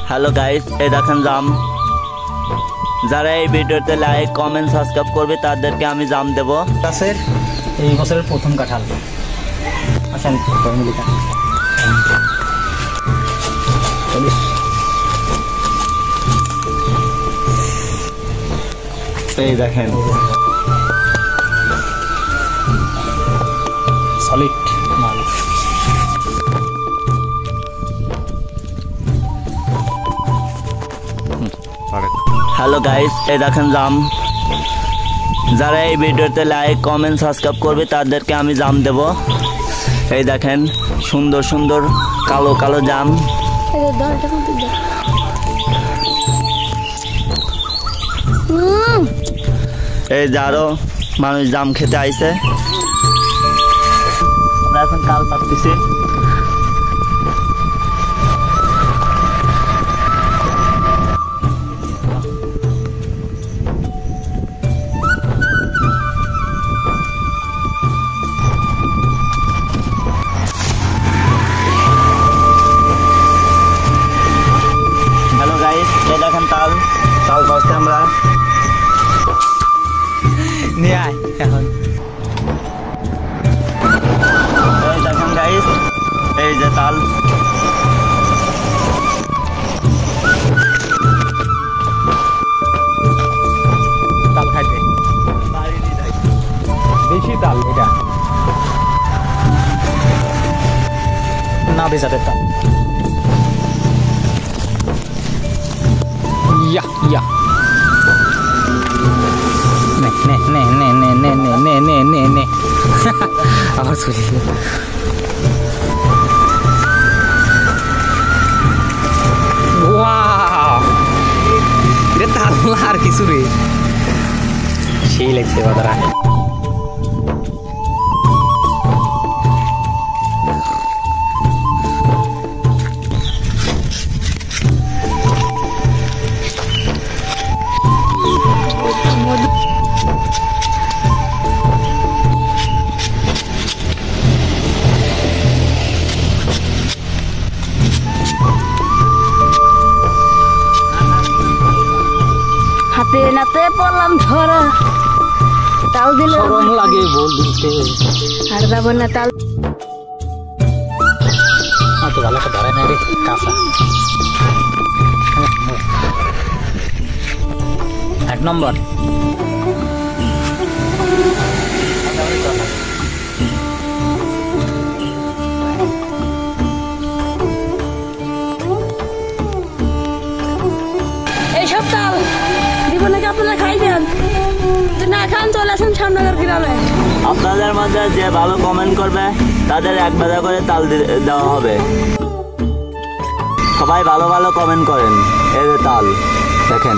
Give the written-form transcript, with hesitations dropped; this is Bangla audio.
হ্যালো গাইস, এই দেখেন জাম। যারা এই ভিডিওতে লাইক কমেন্ট সাবস্ক্রাইব করবে তাদেরকে আমি জাম দেব। গাছের এই বছরের প্রথম কাঁঠাল। আসেন ফ্যামিলিটা এই দেখেন সলিড মাল। হ্যালো গাইস, এই দেখেন জাম। যারা এই ভিডিওতে লাইক কমেন্ট সাবস্ক্রাইব করবে তাদেরকে আমি জাম দেব। এই দেখেন সুন্দর সুন্দর কালো কালো জাম। এই যে আরো মানুষ জাম খেতে আইছে। আমরা এখন কাল পাচ্ছি। হ্যালো গাইস, এই দেখেন তাল তাল পাচ্ছি আমরা। নিয়ে আয় এখন। এই দেখেন গাইস, এই যে তাল। তাল খাইতে বেশি তাল এটা না বেচাতে তাল। ইয়া ইয়া নে নে নে নে নে নে নে নে নে নে আবার চলে গেল। ওয়াও, এটা তাল আর কিছু রে, সেই লাগছে বাদারা। হাতে নাতে পড়লাম ধরা, তাল দিল শরম লাগে বল দিতে আর যাবো না তাল। তো ভালো একটা ধরে না রে কাঁচা। এক নম্বর এইসব তাল দিব নাকি আপনারা খাইবেন? না খান চলে আসেন সামনগর গ্রামে। আপনাদের মধ্যে যে ভালো কমেন্ট করবে তাদের এক বেলা করে তাল দেওয়া হবে। সবাই ভালো ভালো কমেন্ট করেন। এই যে তাল দেখেন।